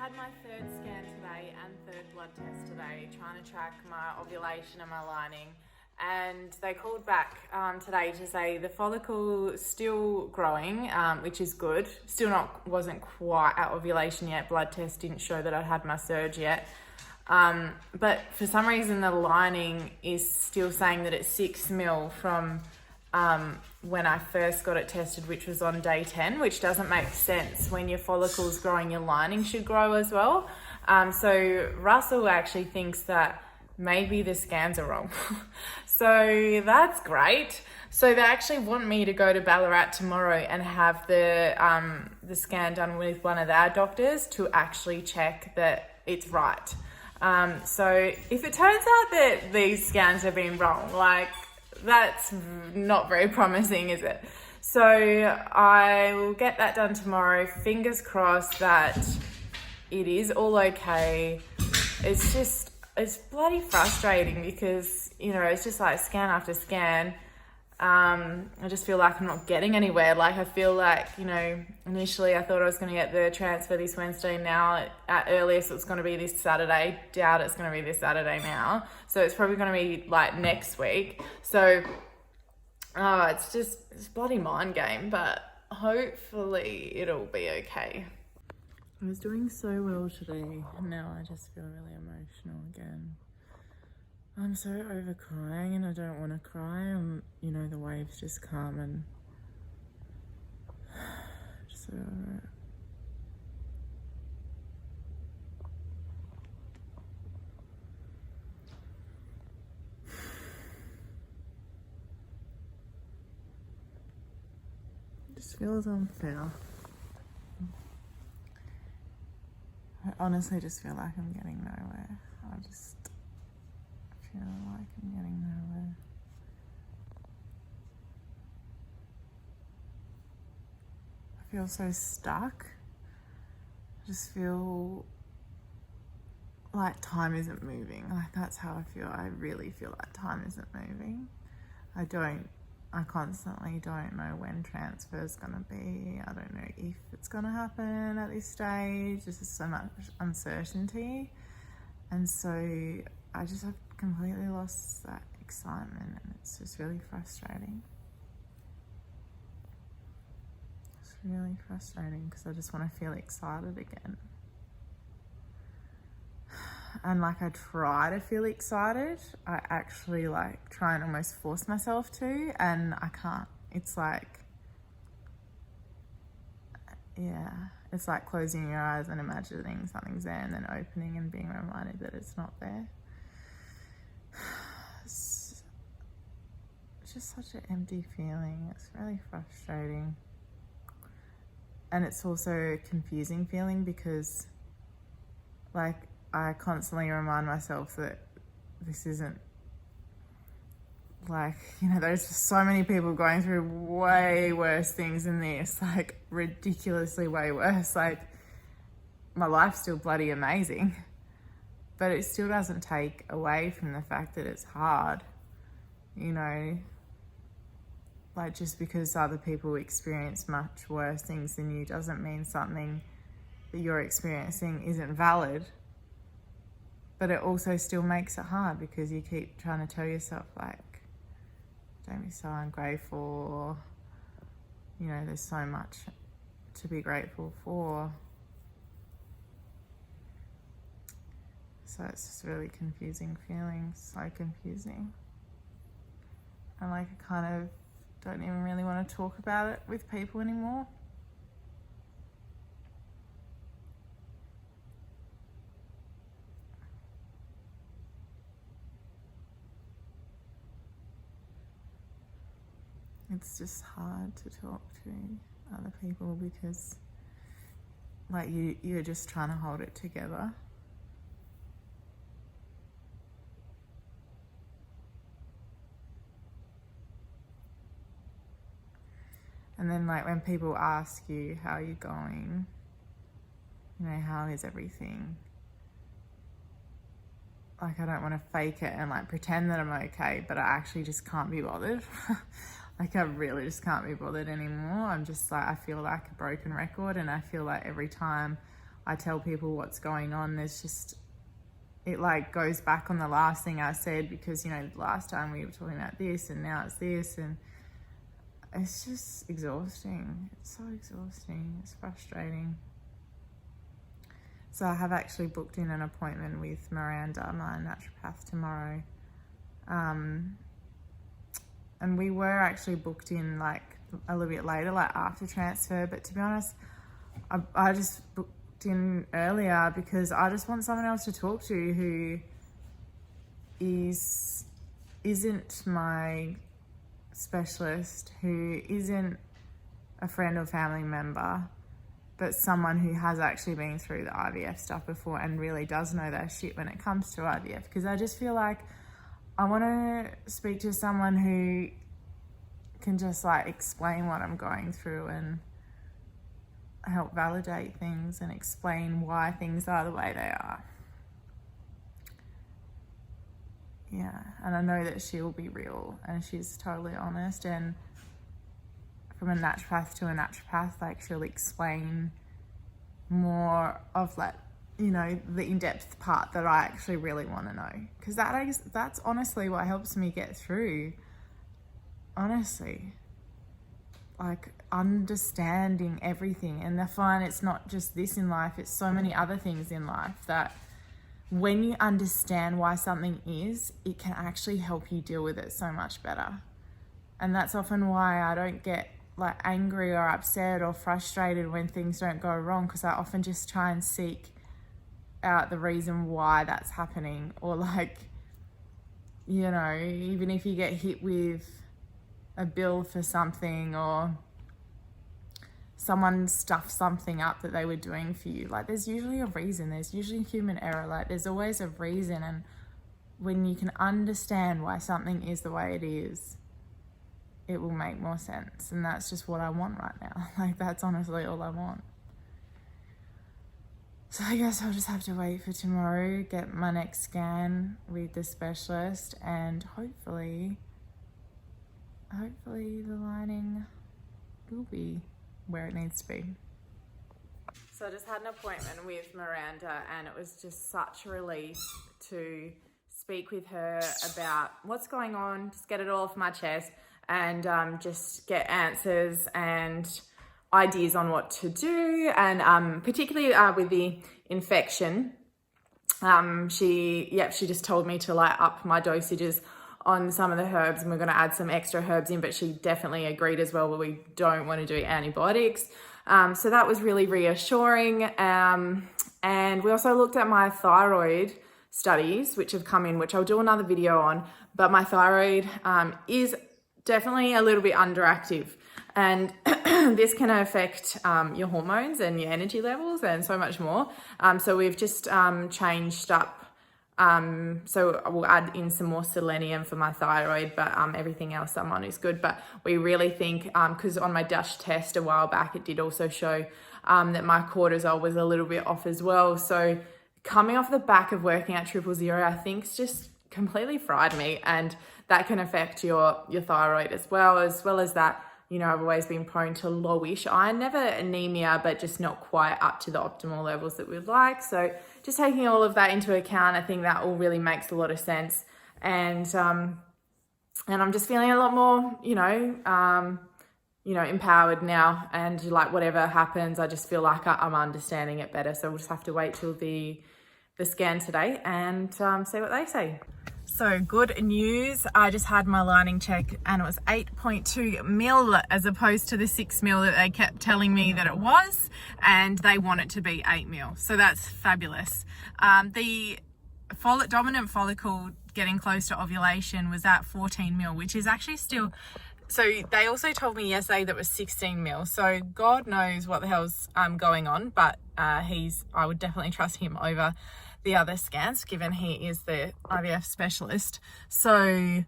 had my third scan today and third blood test today, trying to track my ovulation and my lining. And they called back today to say the follicle still growing, which is good. Wasn't quite at ovulation yet. Blood test didn't show that I'd had my surge yet. But for some reason the lining is still saying that it's 6 mil from when I first got it tested, which was on day 10, which doesn't make sense. When your follicle's growing, your lining should grow as well. So Russell actually thinks that maybe the scans are wrong. So that's great. So they actually want me to go to Ballarat tomorrow and have the scan done with one of their doctors to actually check that it's right. So if it turns out that these scans have been wrong, like, that's not very promising, is it? So I will get that done tomorrow. Fingers crossed that it is all okay. It's bloody frustrating because, you know, it's just like scan after scan. I just feel like I'm not getting anywhere. Like, I feel like, you know, initially I thought I was going to get the transfer this Wednesday. Now at earliest it's going to be this Saturday. Doubt it's going to be this Saturday now. So it's probably going to be like next week. So it's bloody mind game, but hopefully it'll be okay. I was doing so well today, and now I just feel really emotional again. I'm so over crying and I don't want to cry. You know, the waves just come and just so over it. It just feels unfair. I honestly just feel like I'm getting nowhere. I just feel like I'm getting nowhere. I feel so stuck. I just feel like time isn't moving. Like, that's how I feel. I really feel like time isn't moving. I constantly don't know when transfer is going to be. I don't know if it's going to happen at this stage. There's just so much uncertainty. And so I just have completely lost that excitement, and it's just really frustrating. It's really frustrating because I just want to feel excited again. And like, I try to feel excited. I actually like try and almost force myself to, and I can't. It's like, yeah, it's like closing your eyes and imagining something's there and then opening and being reminded that it's not there. It's just such an empty feeling. It's really frustrating. And it's also a confusing feeling because, like, I constantly remind myself that this isn't, like, you know, there's just so many people going through way worse things than this, like ridiculously way worse. Like, my life's still bloody amazing, but it still doesn't take away from the fact that it's hard, you know. Like, just because other people experience much worse things than you doesn't mean something that you're experiencing isn't valid. But it also still makes it hard because you keep trying to tell yourself, like, don't be so ungrateful, or, you know, there's so much to be grateful for. So it's just really confusing feeling, so confusing. And like, I kind of don't even really want to talk about it with people anymore. It's just hard to talk to other people because, like, you're just trying to hold it together. And then, like, when people ask you, how are you going? You know, how is everything? Like, I don't want to fake it and, like, pretend that I'm okay, but I actually just can't be bothered. Like, I really just can't be bothered anymore. I'm just like, I feel like a broken record, and I feel like every time I tell people what's going on. There's just, it like goes back on the last thing I said, because, you know, last time we were talking about this and now it's this, and it's just exhausting. It's so exhausting. It's frustrating. So I have actually booked in an appointment with Miranda, my naturopath, tomorrow. And we were actually booked in like a little bit later, like after transfer. But to be honest, I just booked in earlier because I just want someone else to talk to who isn't my specialist, who isn't a friend or family member, but someone who has actually been through the IVF stuff before and really does know their shit when it comes to IVF. Because I just feel like I want to speak to someone who can just like explain what I'm going through and help validate things and explain why things are the way they are. Yeah, and I know that she will be real and she's totally honest, and from a naturopath to a naturopath, like she'll explain more of like, you know, the in-depth part that I actually really want to know, because that's honestly what helps me get through. Honestly, like understanding everything. And I find it's not just this in life, it's so many other things in life that when you understand why something is, it can actually help you deal with it so much better. And that's often why I don't get like angry or upset or frustrated when things don't go wrong, because I often just try and seek out the reason why that's happening. Or like, you know, even if you get hit with a bill for something, or someone stuffed something up that they were doing for you, like there's usually a reason, there's usually human error, like there's always a reason. And when you can understand why something is the way it is, it will make more sense. And that's just what I want right now. Like that's honestly all I want. So I guess I'll just have to wait for tomorrow, get my next scan with the specialist, and hopefully the lining will be where it needs to be. So I just had an appointment with Miranda, and it was just such a relief to speak with her about what's going on, just get it all off my chest, and just get answers and ideas on what to do. And particularly with the infection, she just told me to like up my dosages on some of the herbs, and we're going to add some extra herbs in, but she definitely agreed as well, but we don't want to do antibiotics. So that was really reassuring. And we also looked at my thyroid studies, which have come in, which I'll do another video on, but my thyroid is definitely a little bit underactive. And this can affect your hormones and your energy levels and so much more. So we've just changed up. So we'll add in some more selenium for my thyroid, but everything else I'm on is good. But we really think, because on my DASH test a while back, it did also show that my cortisol was a little bit off as well. So coming off the back of working at 000, I think it's just completely fried me, and that can affect your thyroid as well as that. You know, I've always been prone to lowish iron, never anemia, but just not quite up to the optimal levels that we'd like. So just taking all of that into account, I think that all really makes a lot of sense. And I'm just feeling a lot more, empowered now. And like whatever happens, I just feel like I'm understanding it better. So we'll just have to wait till the scan today and see what they say. So good news, I just had my lining check and it was 8.2 mil as opposed to the 6 mil that they kept telling me that it was, and they want it to be 8 mil. So that's fabulous. The dominant follicle getting close to ovulation was at 14 mil, which is actually still, so they also told me yesterday that it was 16 mil. So God knows what the hell's going on, but I would definitely trust him over the other scans, given he is the IVF specialist. So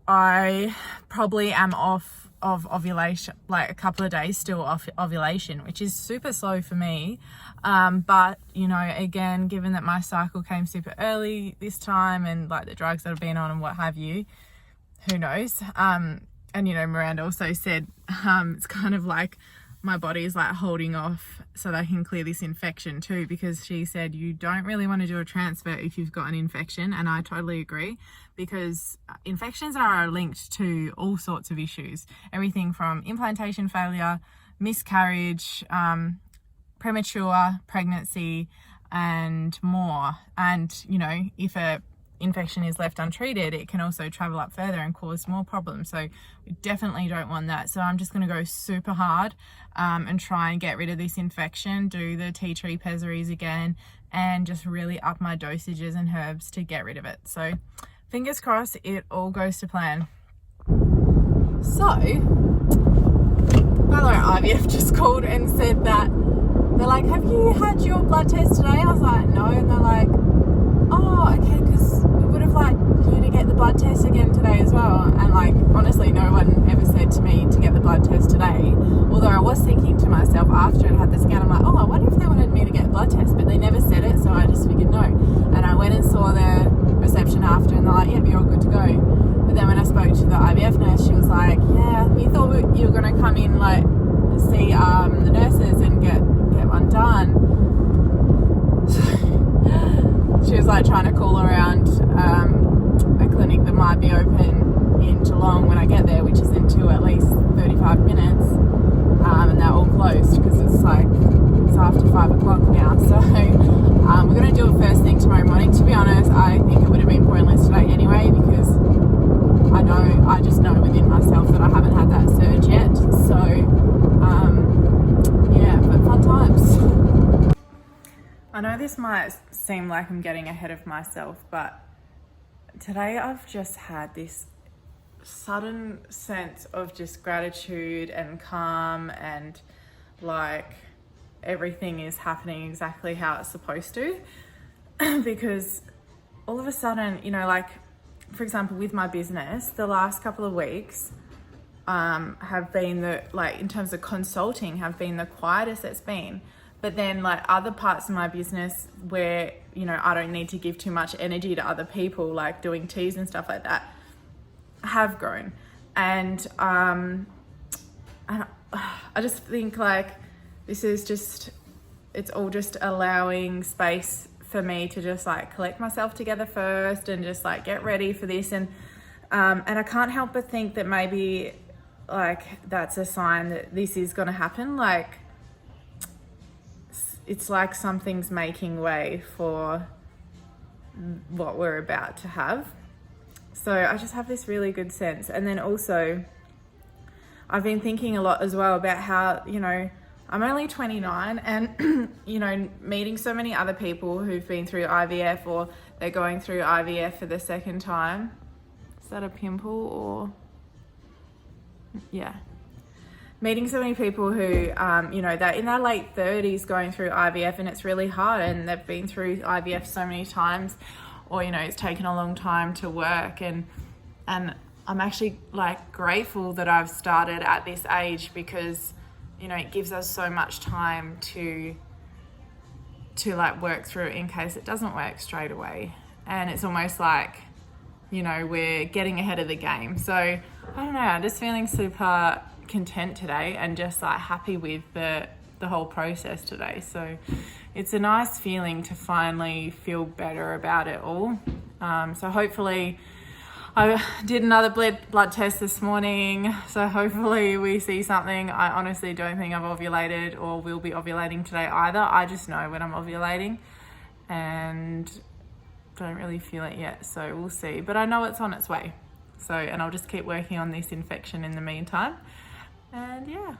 I probably am off of ovulation, like a couple of days still off ovulation, which is super slow for me. But, again, given that my cycle came super early this time and like the drugs that I've been on and what have you, who knows? And, Miranda also said it's kind of like my body's like holding off so that I can clear this infection too, because she said you don't really want to do a transfer if you've got an infection, and I totally agree, because infections are linked to all sorts of issues, everything from implantation failure, miscarriage, premature pregnancy and more. And you know, if a infection is left untreated, it can also travel up further and cause more problems, so we definitely don't want that. So I'm just going to go super hard and try and get rid of this infection, do the tea tree pessaries again, and just really up my dosages and herbs to get rid of it. So fingers crossed it all goes to plan. So by the way, IVF just called and said that they're like, have you had your blood test today? I was like, no. And they're like, oh, okay, because we would have liked you to get the blood test again today as well. And like, honestly, no one ever said to me to get the blood test today. Although I was thinking to myself after I had the scan, I'm like, oh, I wonder if they wanted me to get a blood test, but they never said it, so I just figured no. And I went and saw the reception after, and they're like, yep, you're all good to go. But then when I spoke to the IVF nurse, she was like, yeah, we thought you were going to come in, like, see the nurses and get one done. She was like trying to call around a clinic that might be open in Geelong when I get there, which isn't till at least 35 minutes, and they're all closed because it's after 5 o'clock now. So we're going to do it first thing tomorrow morning. To be honest, I think it would have been pointless today anyway, because I just know within myself that I haven't had that surge yet. So yeah, but fun times. I know this might seem like I'm getting ahead of myself, but today I've just had this sudden sense of just gratitude and calm, and like everything is happening exactly how it's supposed to. Because all of a sudden, you know, like for example with my business, the last couple of weeks have been in terms of consulting, have been the quietest it's been. But then like other parts of my business where, you know, I don't need to give too much energy to other people, like doing teas and stuff like that, have grown. And I just think like this is just, it's all just allowing space for me to just like collect myself together first and just like get ready for this. And I can't help but think that maybe like that's a sign that this is going to happen. Like it's like something's making way for what we're about to have. So I just have this really good sense. And then also I've been thinking a lot as well about how, you know, I'm only 29 and, you know, meeting so many other people who've been through IVF or they're going through IVF for the second time. Is that a pimple or? Yeah. Meeting so many people who, you know, they're in their late 30s going through IVF, and it's really hard, and they've been through IVF so many times, or, you know, it's taken a long time to work. And I'm actually like grateful that I've started at this age, because, you know, it gives us so much time to like work through it in case it doesn't work straight away. And it's almost like, you know, we're getting ahead of the game. So I don't know, I'm just feeling super content today and just like happy with the whole process today. So it's a nice feeling to finally feel better about it all. So hopefully, I did another blood test this morning, so hopefully we see something. I honestly don't think I've ovulated or will be ovulating today either. I just know when I'm ovulating and don't really feel it yet, so we'll see. But I know it's on its way. So, and I'll just keep working on this infection in the meantime. And yeah.